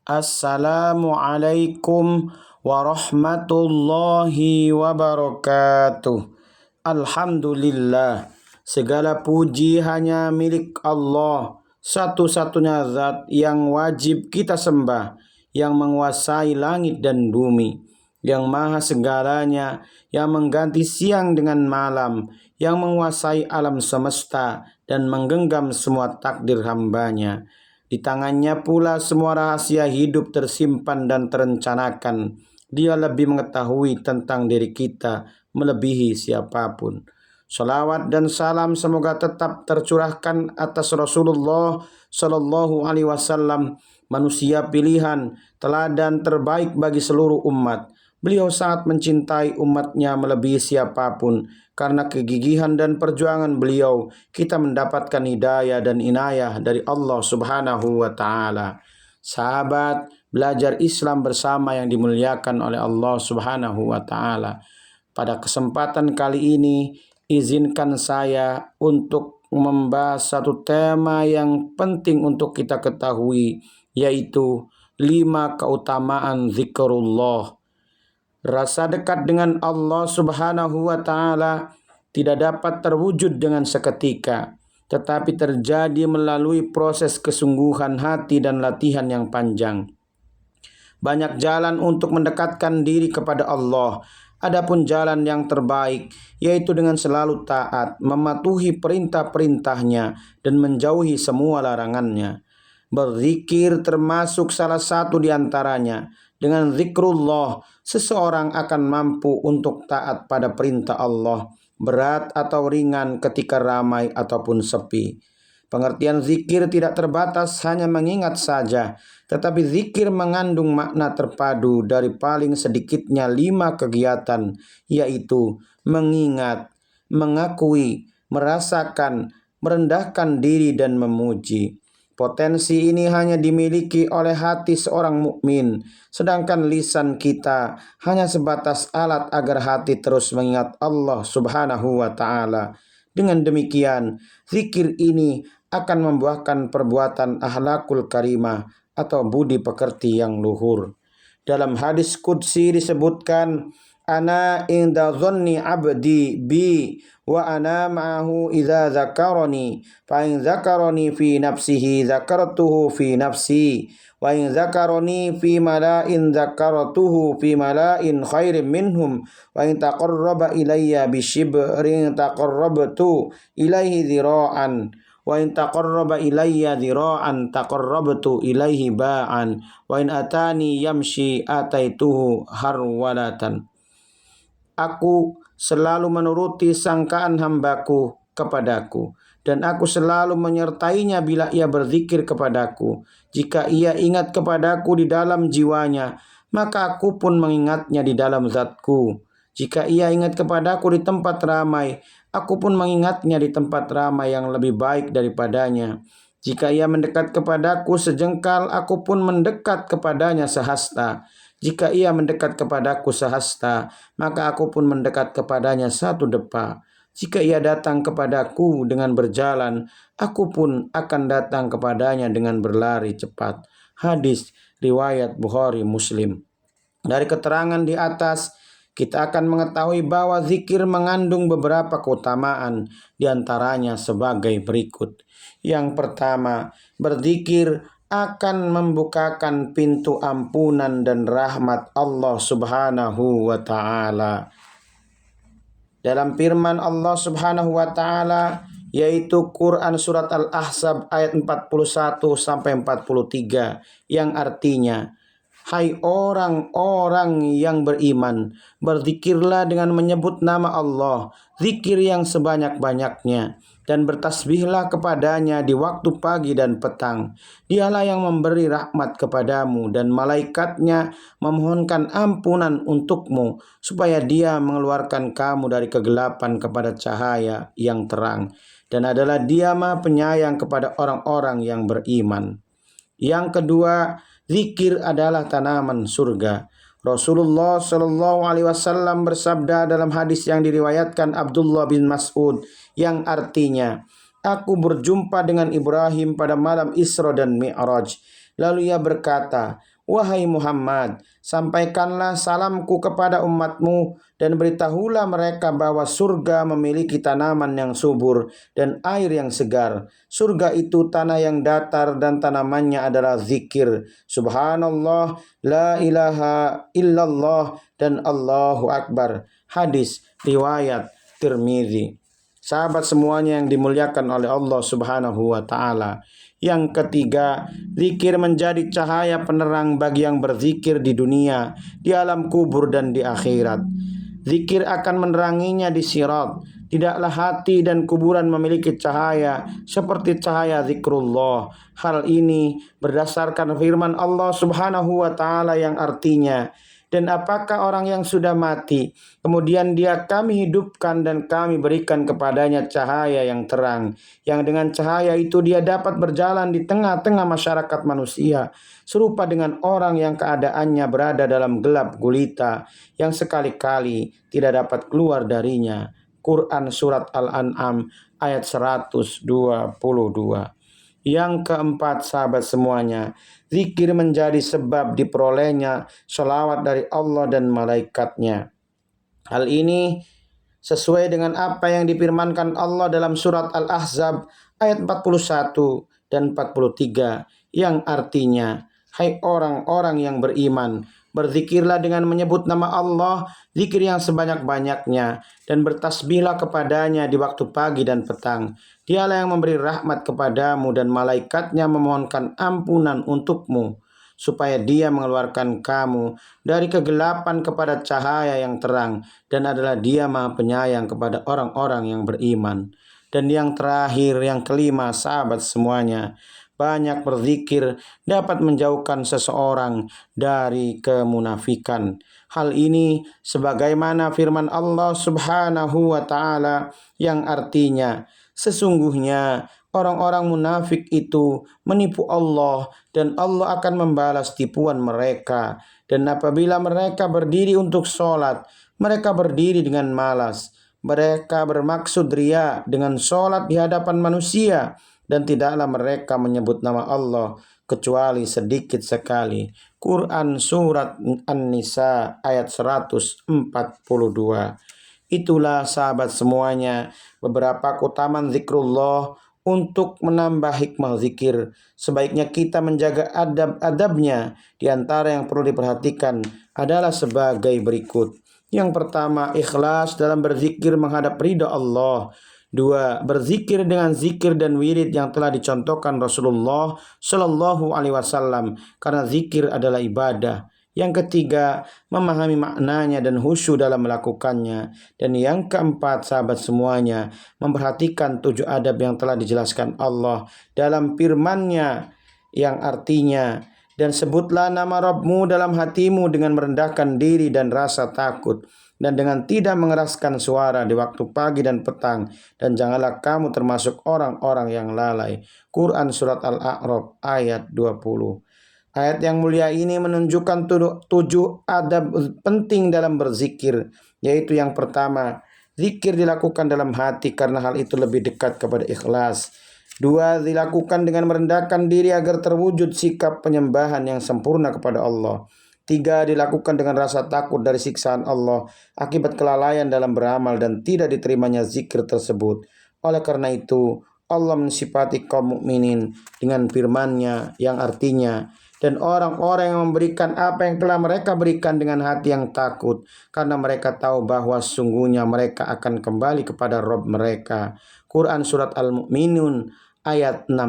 Assalamualaikum warahmatullahi wabarakatuh. Alhamdulillah, segala puji hanya milik Allah, satu-satunya zat yang wajib kita sembah, yang menguasai langit dan bumi, yang maha segalanya, yang mengganti siang dengan malam, yang menguasai alam semesta dan menggenggam semua takdir hambanya. Di tangannya pula semua rahasia hidup tersimpan dan terencanakan. Dia lebih mengetahui tentang diri kita melebihi siapapun. Salawat dan salam semoga tetap tercurahkan atas Rasulullah Sallallahu Alaihi Wasallam, manusia pilihan, teladan terbaik bagi seluruh umat. Beliau sangat mencintai umatnya melebihi siapapun. Karena kegigihan dan perjuangan beliau, kita mendapatkan hidayah dan inayah dari Allah Subhanahu wa Ta'ala. Sahabat, belajar Islam bersama yang dimuliakan oleh Allah Subhanahu wa Ta'ala. Pada kesempatan kali ini, izinkan saya untuk membahas satu tema yang penting untuk kita ketahui, yaitu 5 keutamaan zikrullah. Rasa dekat dengan Allah Subhanahu wa Ta'ala tidak dapat terwujud dengan seketika, tetapi terjadi melalui proses kesungguhan hati dan latihan yang panjang. Banyak jalan untuk mendekatkan diri kepada Allah. Adapun jalan yang terbaik yaitu dengan selalu taat, mematuhi perintah-perintahnya dan menjauhi semua larangannya. Berzikir termasuk salah satu di antaranya. Dengan zikrullah, seseorang akan mampu untuk taat pada perintah Allah, berat atau ringan ketika ramai ataupun sepi. Pengertian zikir tidak terbatas hanya mengingat saja, tetapi zikir mengandung makna terpadu dari paling sedikitnya 5 kegiatan, yaitu mengingat, mengakui, merasakan, merendahkan diri dan memuji. Potensi ini hanya dimiliki oleh hati seorang mukmin, sedangkan lisan kita hanya sebatas alat agar hati terus mengingat Allah Subhanahu wa Ta'ala. Dengan demikian, zikir ini akan membuahkan perbuatan akhlakul karimah atau budi pekerti yang luhur. Dalam hadis qudsi disebutkan, ana inda dhanni abdi bi wa ana ma'ahu idza zakarani fa in zakarani fi nafsihi zakartuhu fi nafsi wa in zakarani fi mala'in zakartuhu fi mala'in khairin minhum wa in taqarraba ilayya bi shibrin taqarrabtu ilaihi dhira'an wa in taqarraba ilayya dhira'an taqarrabtu ilaihi ba'an wa in atani yamshi ataituhu harwalatan. Aku selalu menuruti sangkaan hambaku kepadaku, dan aku selalu menyertainya bila ia berzikir kepadaku. Jika ia ingat kepadaku di dalam jiwanya, maka aku pun mengingatnya di dalam zatku. Jika ia ingat kepadaku di tempat ramai, aku pun mengingatnya di tempat ramai yang lebih baik daripadanya. Jika ia mendekat kepadaku sejengkal, aku pun mendekat kepadanya sehasta. Jika ia mendekat kepadaku sehasta, maka aku pun mendekat kepadanya 1 depa. Jika ia datang kepadaku dengan berjalan, aku pun akan datang kepadanya dengan berlari cepat. Hadis riwayat Bukhari Muslim. Dari keterangan di atas, kita akan mengetahui bahwa zikir mengandung beberapa keutamaan, di antaranya sebagai berikut. Yang pertama, berzikir akan membukakan pintu ampunan dan rahmat Allah Subhanahu wa Ta'ala. Dalam firman Allah Subhanahu wa Ta'ala, yaitu Quran surat Al-Ahzab ayat 41 sampai 43, yang artinya, hai orang-orang yang beriman, berzikirlah dengan menyebut nama Allah, zikir yang sebanyak-banyaknya, dan bertasbihlah kepadanya di waktu pagi dan petang. Dialah yang memberi rahmat kepadamu, dan malaikatnya memohonkan ampunan untukmu, supaya dia mengeluarkan kamu dari kegelapan kepada cahaya yang terang. Dan adalah dia Maha Penyayang kepada orang-orang yang beriman. Yang kedua, zikir adalah tanaman surga. Rasulullah Shallallahu Alaihi Wasallam bersabda dalam hadis yang diriwayatkan Abdullah bin Mas'ud, yang artinya, aku berjumpa dengan Ibrahim pada malam Isra dan Mi'raj. Lalu ia berkata, Wahai Muhammad, sampaikanlah salamku kepada umatmu dan beritahulah mereka bahwa surga memiliki tanaman yang subur dan air yang segar. Surga itu tanah yang datar dan tanamannya adalah zikir. Subhanallah, la ilaha illallah, dan Allahu Akbar. Hadis riwayat Tirmizi. Sahabat semuanya yang dimuliakan oleh Allah Subhanahu wa taala. Yang ketiga, zikir menjadi cahaya penerang bagi yang berzikir di dunia, di alam kubur dan di akhirat. Zikir akan meneranginya di sirat. Tidaklah hati dan kuburan memiliki cahaya seperti cahaya zikrullah. Hal ini berdasarkan firman Allah Subhanahu wa taala yang artinya, dan apakah orang yang sudah mati, kemudian dia kami hidupkan dan kami berikan kepadanya cahaya yang terang, yang dengan cahaya itu dia dapat berjalan di tengah-tengah masyarakat manusia, serupa dengan orang yang keadaannya berada dalam gelap gulita, yang sekali-kali tidak dapat keluar darinya. Quran Surat Al-An'am ayat 122. Yang keempat, sahabat semuanya, zikir menjadi sebab diperolehnya sholawat dari Allah dan malaikatnya. Hal ini sesuai dengan apa yang difirmankan Allah dalam surat Al-Ahzab ayat 41 dan 43, yang artinya, hai orang-orang yang beriman, berzikirlah dengan menyebut nama Allah, zikir yang sebanyak-banyaknya, dan bertasbihlah kepadanya di waktu pagi dan petang. Dialah yang memberi rahmat kepadamu dan malaikatnya memohonkan ampunan untukmu, supaya dia mengeluarkan kamu dari kegelapan kepada cahaya yang terang, dan adalah dia maha penyayang kepada orang-orang yang beriman. Dan yang terakhir, yang kelima, sahabat semuanya, banyak berzikir dapat menjauhkan seseorang dari kemunafikan. Hal ini sebagaimana firman Allah Subhanahu wa taala yang artinya, sesungguhnya orang-orang munafik itu menipu Allah dan Allah akan membalas tipuan mereka. Dan apabila mereka berdiri untuk sholat, mereka berdiri dengan malas. Mereka bermaksud ria dengan sholat di hadapan manusia, dan tidaklah mereka menyebut nama Allah kecuali sedikit sekali. Quran Surat An-Nisa ayat 142. Itulah sahabat semuanya beberapa keutamaan zikrullah. Untuk menambah hikmah zikir, sebaiknya kita menjaga adab-adabnya. Di antara yang perlu diperhatikan adalah sebagai berikut. Yang pertama, ikhlas dalam berzikir menghadap ridha Allah. Dua, berzikir dengan zikir dan wirid yang telah dicontohkan Rasulullah Shallallahu Alaihi Wasallam, karena zikir adalah ibadah. Yang ketiga, memahami maknanya dan khusyuk dalam melakukannya. Dan yang keempat, sahabat semuanya, memperhatikan 7 adab yang telah dijelaskan Allah dalam firman-Nya, yang artinya, dan sebutlah nama Rabbmu dalam hatimu dengan merendahkan diri dan rasa takut, dan dengan tidak mengeraskan suara di waktu pagi dan petang, dan janganlah kamu termasuk orang-orang yang lalai. Quran Surat Al-A'raf ayat 20. Ayat yang mulia ini menunjukkan 7 adab penting dalam berzikir, yaitu yang pertama, zikir dilakukan dalam hati karena hal itu lebih dekat kepada ikhlas. 2, dilakukan dengan merendahkan diri agar terwujud sikap penyembahan yang sempurna kepada Allah. 3, dilakukan dengan rasa takut dari siksaan Allah akibat kelalaian dalam beramal dan tidak diterimanya zikir tersebut. Oleh karena itu, Allah mensifati kaum mukminin dengan firman-Nya yang artinya, dan orang-orang yang memberikan apa yang telah mereka berikan dengan hati yang takut, karena mereka tahu bahwa sungguhnya mereka akan kembali kepada Rabb mereka. Quran Surat Al-Mu'minun ayat 60.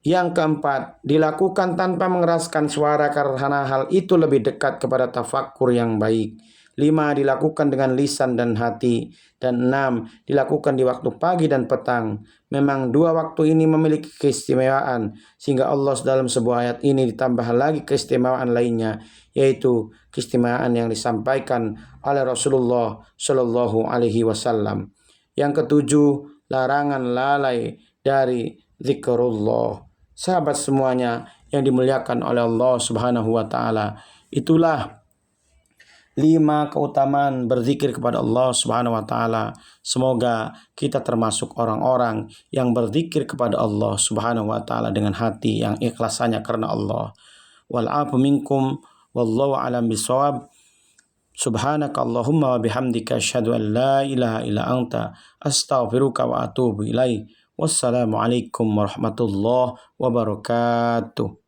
Yang keempat, dilakukan tanpa mengeraskan suara karena hal itu lebih dekat kepada tafakkur yang baik. 5, dilakukan dengan lisan dan hati. Dan 6, dilakukan di waktu pagi dan petang. Memang 2 waktu ini memiliki keistimewaan, sehingga Allah dalam sebuah ayat ini ditambah lagi keistimewaan lainnya, yaitu keistimewaan yang disampaikan oleh Rasulullah Shallallahu Alaihi Wasallam. Yang ketujuh, larangan lalai dari zikrullah. Sahabat semuanya yang dimuliakan oleh Allah Subhanahu wa taala, itulah 5 keutamaan berzikir kepada Allah Subhanahu wa taala. Semoga kita termasuk orang-orang yang berzikir kepada Allah Subhanahu wa taala dengan hati yang ikhlas hanya karena Allah. wal afu minkum wallahu a'lam bishawab. Subhanaka Allahumma wa bihamdika asyhadu an la ilaha illa anta astaghfiruka wa atubu ilaik. Wassalamualaikum warahmatullahi wabarakatuh.